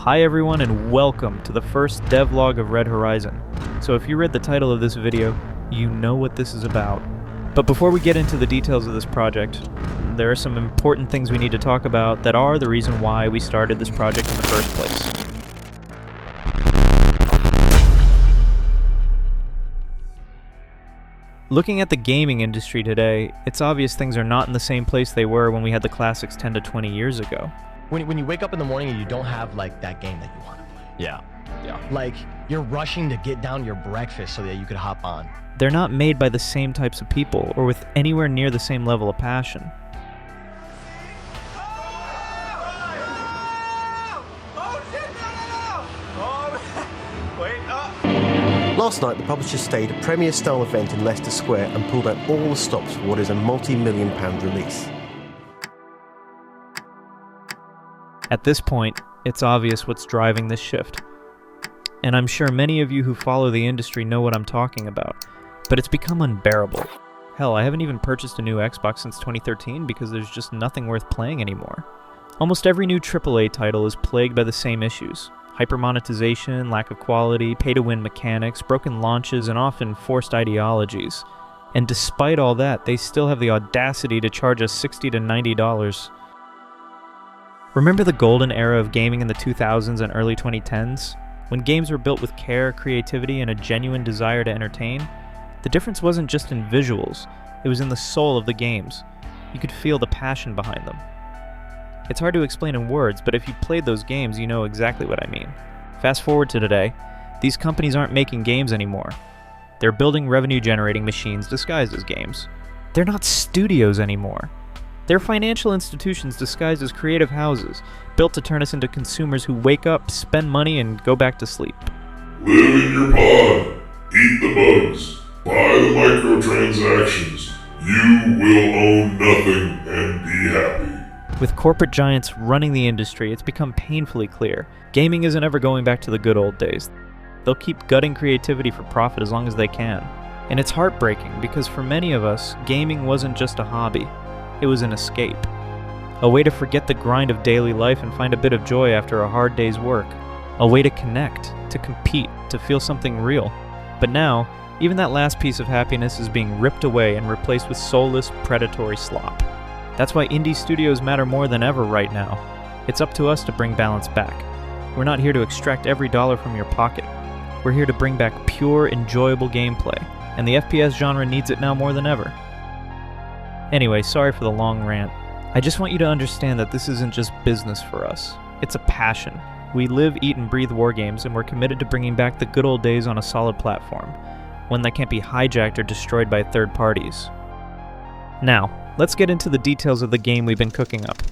Hi everyone and welcome to the first devlog of Red Horizon. So if you read the title of this video, you know what this is about. But before we get into the details of this project, there are some important things we need to talk about that are the reason why we started this project in the first place. Looking at the gaming industry today, it's obvious things are not in the same place they were when we had the classics 10 to 20 years ago. When you wake up in the morning and you don't have like that game that you want to play. Yeah. Like you're rushing to get down your breakfast so that you could hop on. They're not made by the same types of people or with anywhere near the same level of passion. Last night, the publisher staged a premiere-style event in Leicester Square and pulled out all the stops for what is a multi-million-pound release. At this point, it's obvious what's driving this shift. And I'm sure many of you who follow the industry know what I'm talking about, but it's become unbearable. Hell, I haven't even purchased a new Xbox since 2013 because there's just nothing worth playing anymore. Almost every new AAA title is plagued by the same issues. Hyper-monetization, lack of quality, pay-to-win mechanics, broken launches, and often forced ideologies. And despite all that, they still have the audacity to charge us $60 to $90. Remember the golden era of gaming in the 2000s and early 2010s? When games were built with care, creativity, and a genuine desire to entertain? The difference wasn't just in visuals, it was in the soul of the games. You could feel the passion behind them. It's hard to explain in words, but if you played those games, you know exactly what I mean. Fast forward to today, these companies aren't making games anymore. They're building revenue-generating machines disguised as games. They're not studios anymore. They're financial institutions disguised as creative houses, built to turn us into consumers who wake up, spend money, and go back to sleep. Live in your pod, eat the bugs, buy the microtransactions. You will own nothing and be happy. With corporate giants running the industry, it's become painfully clear. Gaming isn't ever going back to the good old days. They'll keep gutting creativity for profit as long as they can. And it's heartbreaking because for many of us, gaming wasn't just a hobby. It was an escape. A way to forget the grind of daily life and find a bit of joy after a hard day's work. A way to connect, to compete, to feel something real. But now, even that last piece of happiness is being ripped away and replaced with soulless, predatory slop. That's why indie studios matter more than ever right now. It's up to us to bring balance back. We're not here to extract every dollar from your pocket. We're here to bring back pure, enjoyable gameplay, and the FPS genre needs it now more than ever. Anyway, sorry for the long rant. I just want you to understand that this isn't just business for us. It's a passion. We live, eat, and breathe war games, and we're committed to bringing back the good old days on a solid platform, one that can't be hijacked or destroyed by third parties. Now, let's get into the details of the game we've been cooking up.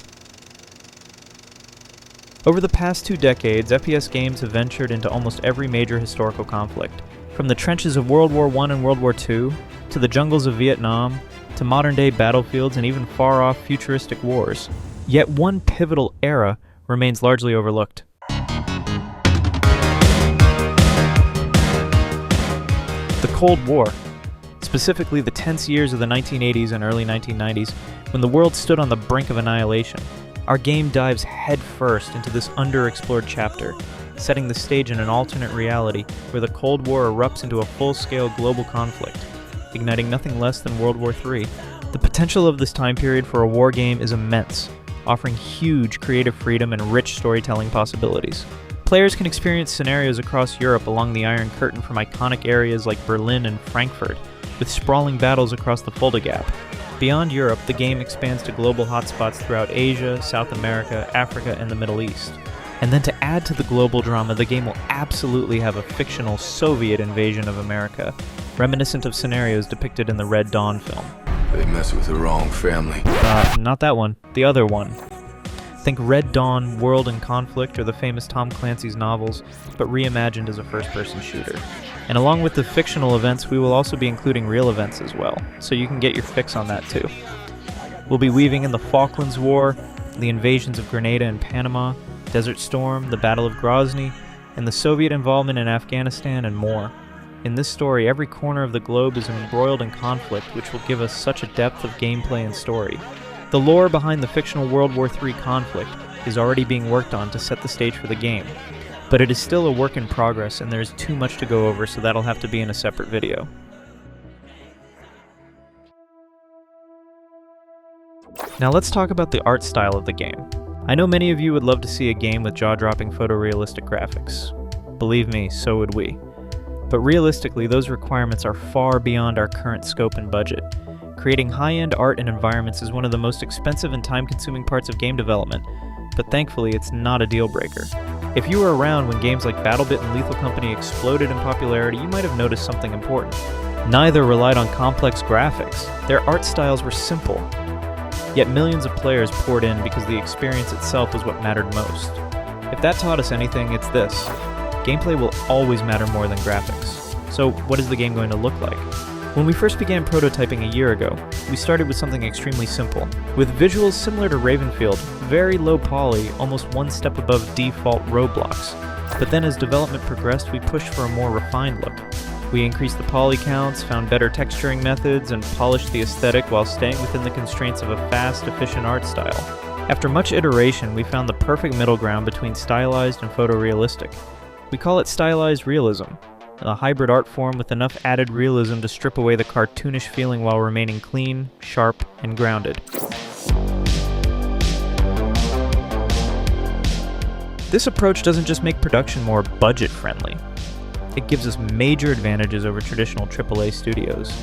Over the past 2 decades, FPS games have ventured into almost every major historical conflict. From the trenches of World War I and World War II, to the jungles of Vietnam, to modern-day battlefields and even far-off futuristic wars. Yet one pivotal era remains largely overlooked. The Cold War. Specifically the tense years of the 1980s and early 1990s, when the world stood on the brink of annihilation. Our game dives headfirst into this underexplored chapter, setting the stage in an alternate reality where the Cold War erupts into a full-scale global conflict, igniting nothing less than World War III. The potential of this time period for a war game is immense, offering huge creative freedom and rich storytelling possibilities. Players can experience scenarios across Europe along the Iron Curtain from iconic areas like Berlin and Frankfurt, with sprawling battles across the Fulda Gap. Beyond Europe, the game expands to global hotspots throughout Asia, South America, Africa, and the Middle East. And then to add to the global drama, the game will absolutely have a fictional Soviet invasion of America, reminiscent of scenarios depicted in the Red Dawn film. They mess with the wrong family. Not that one, the other one. Think Red Dawn, World in Conflict, or the famous Tom Clancy's novels, but reimagined as a first-person shooter. And along with the fictional events, we will also be including real events as well, so you can get your fix on that too. We'll be weaving in the Falklands War, the invasions of Grenada and Panama, Desert Storm, the Battle of Grozny, and the Soviet involvement in Afghanistan and more. In this story, every corner of the globe is embroiled in conflict, which will give us such a depth of gameplay and story. The lore behind the fictional World War III conflict is already being worked on to set the stage for the game, but it is still a work in progress and there's too much to go over, so that'll have to be in a separate video. Now let's talk about the art style of the game. I know many of you would love to see a game with jaw-dropping photorealistic graphics. Believe me, so would we. But realistically, those requirements are far beyond our current scope and budget. Creating high-end art and environments is one of the most expensive and time-consuming parts of game development, but thankfully it's not a deal-breaker. If you were around when games like BattleBit and Lethal Company exploded in popularity, you might have noticed something important. Neither relied on complex graphics. Their art styles were simple. Yet millions of players poured in because the experience itself was what mattered most. If that taught us anything, it's this. Gameplay will always matter more than graphics. So what is the game going to look like? When we first began prototyping a year ago, we started with something extremely simple. With visuals similar to Ravenfield, very low poly, almost one step above default Roblox. But then as development progressed, we pushed for a more refined look. We increased the poly counts, found better texturing methods, and polished the aesthetic while staying within the constraints of a fast, efficient art style. After much iteration, we found the perfect middle ground between stylized and photorealistic. We call it stylized realism, a hybrid art form with enough added realism to strip away the cartoonish feeling while remaining clean, sharp, and grounded. This approach doesn't just make production more budget-friendly. It gives us major advantages over traditional AAA studios.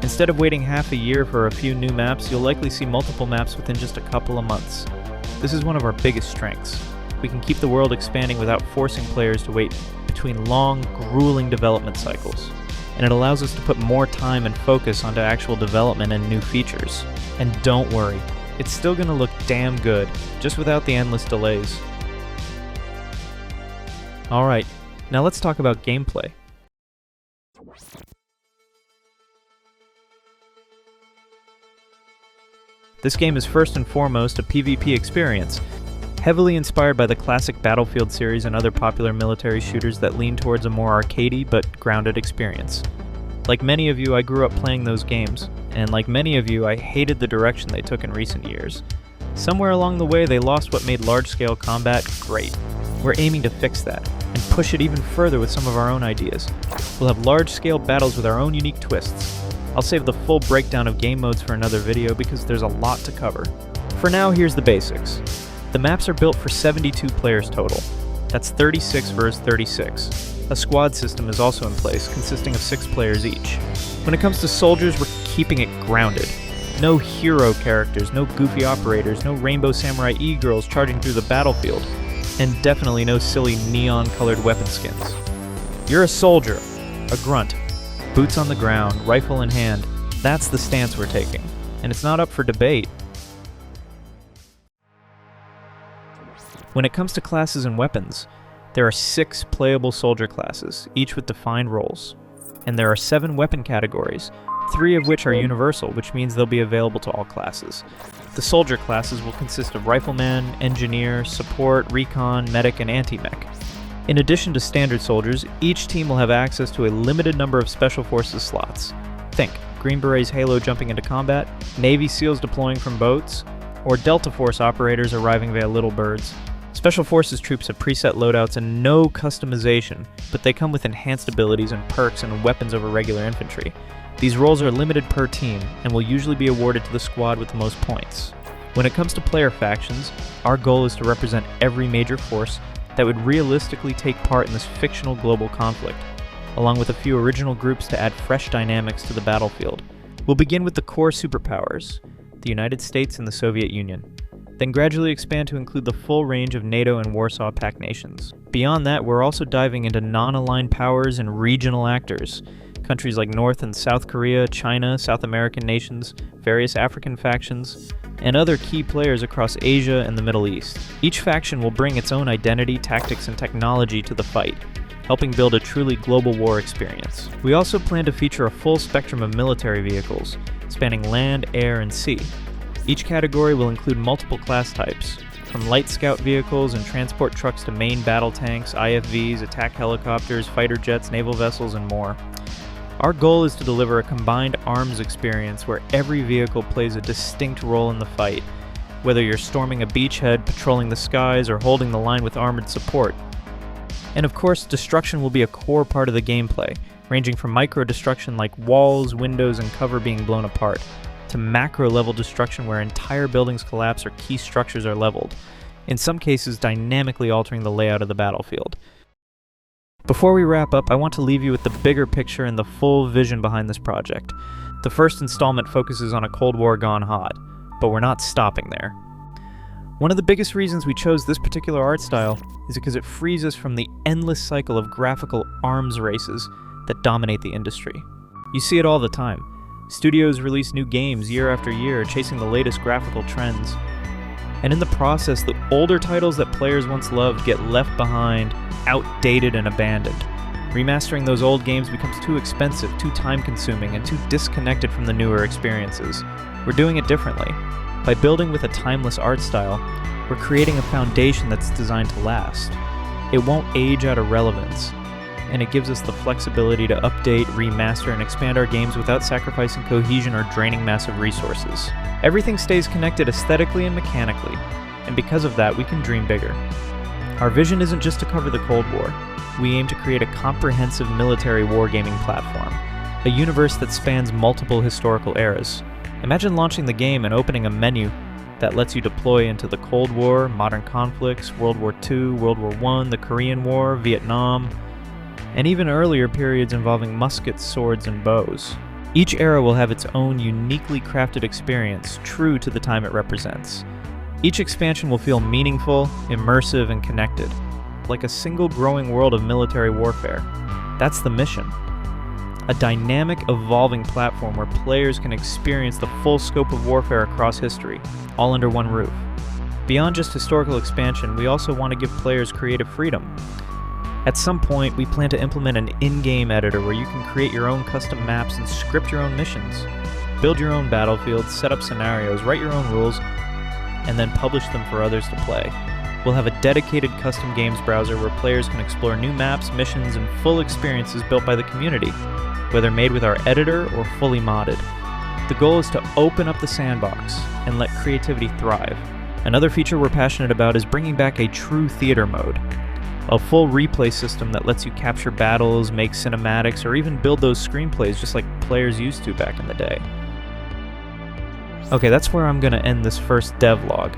Instead of waiting half a year for a few new maps, you'll likely see multiple maps within just a couple of months. This is one of our biggest strengths. We can keep the world expanding without forcing players to wait between long, grueling development cycles. And it allows us to put more time and focus onto actual development and new features. And don't worry, it's still going to look damn good, just without the endless delays. Alright, now let's talk about gameplay. This game is first and foremost a PvP experience, heavily inspired by the classic Battlefield series and other popular military shooters that lean towards a more arcadey but grounded experience. Like many of you, I grew up playing those games, and like many of you, I hated the direction they took in recent years. Somewhere along the way, they lost what made large-scale combat great. We're aiming to fix that, and push it even further with some of our own ideas. We'll have large-scale battles with our own unique twists. I'll save the full breakdown of game modes for another video because there's a lot to cover. For now, here's the basics. The maps are built for 72 players total. That's 36 versus 36. A squad system is also in place, consisting of 6 players each. When it comes to soldiers, we're keeping it grounded. No hero characters, no goofy operators, no Rainbow Samurai e-girls charging through the battlefield, and definitely no silly neon-colored weapon skins. You're a soldier, a grunt, boots on the ground, rifle in hand. That's the stance we're taking, and it's not up for debate. When it comes to classes and weapons, there are 6 playable soldier classes, each with defined roles. And there are 7 weapon categories, 3 of which are universal, which means they'll be available to all classes. The soldier classes will consist of rifleman, engineer, support, recon, medic, and anti-mech. In addition to standard soldiers, each team will have access to a limited number of special forces slots. Think Green Berets Halo jumping into combat, Navy SEALs deploying from boats, or Delta Force operators arriving via Little Birds. Special Forces troops have preset loadouts and no customization, but they come with enhanced abilities and perks and weapons over regular infantry. These roles are limited per team, and will usually be awarded to the squad with the most points. When it comes to player factions, our goal is to represent every major force that would realistically take part in this fictional global conflict, along with a few original groups to add fresh dynamics to the battlefield. We'll begin with the core superpowers, the United States and the Soviet Union, then gradually expand to include the full range of NATO and Warsaw Pact nations. Beyond that, we're also diving into non-aligned powers and regional actors, countries like North and South Korea, China, South American nations, various African factions, and other key players across Asia and the Middle East. Each faction will bring its own identity, tactics, and technology to the fight, helping build a truly global war experience. We also plan to feature a full spectrum of military vehicles, spanning land, air, and sea. Each category will include multiple class types, from light scout vehicles and transport trucks to main battle tanks, IFVs, attack helicopters, fighter jets, naval vessels, and more. Our goal is to deliver a combined arms experience where every vehicle plays a distinct role in the fight, whether you're storming a beachhead, patrolling the skies, or holding the line with armored support. And of course, destruction will be a core part of the gameplay, ranging from micro-destruction like walls, windows, and cover being blown apart, to macro-level destruction where entire buildings collapse or key structures are leveled, in some cases dynamically altering the layout of the battlefield. Before we wrap up, I want to leave you with the bigger picture and the full vision behind this project. The first installment focuses on a Cold War gone hot, but we're not stopping there. One of the biggest reasons we chose this particular art style is because it frees us from the endless cycle of graphical arms races that dominate the industry. You see it all the time. Studios release new games year after year, chasing the latest graphical trends. And in the process, the older titles that players once loved get left behind, outdated and abandoned. Remastering those old games becomes too expensive, too time-consuming, and too disconnected from the newer experiences. We're doing it differently. By building with a timeless art style, we're creating a foundation that's designed to last. It won't age out of relevance, and it gives us the flexibility to update, remaster, and expand our games without sacrificing cohesion or draining massive resources. Everything stays connected aesthetically and mechanically, and because of that, we can dream bigger. Our vision isn't just to cover the Cold War. We aim to create a comprehensive military wargaming platform, a universe that spans multiple historical eras. Imagine launching the game and opening a menu that lets you deploy into the Cold War, modern conflicts, World War II, World War I, the Korean War, Vietnam, and even earlier periods involving muskets, swords, and bows. Each era will have its own uniquely crafted experience, true to the time it represents. Each expansion will feel meaningful, immersive, and connected, like a single growing world of military warfare. That's the mission. A dynamic, evolving platform where players can experience the full scope of warfare across history, all under one roof. Beyond just historical expansion, we also want to give players creative freedom. At some point, we plan to implement an in-game editor where you can create your own custom maps and script your own missions. Build your own battlefields, set up scenarios, write your own rules, and then publish them for others to play. We'll have a dedicated custom games browser where players can explore new maps, missions, and full experiences built by the community, whether made with our editor or fully modded. The goal is to open up the sandbox and let creativity thrive. Another feature we're passionate about is bringing back a true theater mode. A full replay system that lets you capture battles, make cinematics, or even build those screenplays just like players used to back in the day. Okay, that's where I'm going to end this first devlog.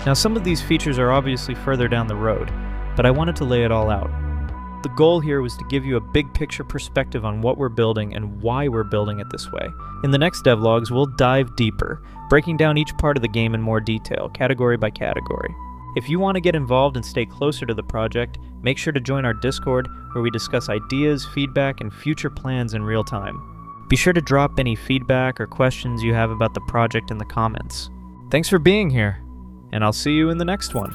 Now, some of these features are obviously further down the road, but I wanted to lay it all out. The goal here was to give you a big picture perspective on what we're building and why we're building it this way. In the next devlogs, we'll dive deeper, breaking down each part of the game in more detail, category by category. If you want to get involved and stay closer to the project, make sure to join our Discord where we discuss ideas, feedback, and future plans in real time. Be sure to drop any feedback or questions you have about the project in the comments. Thanks for being here, and I'll see you in the next one.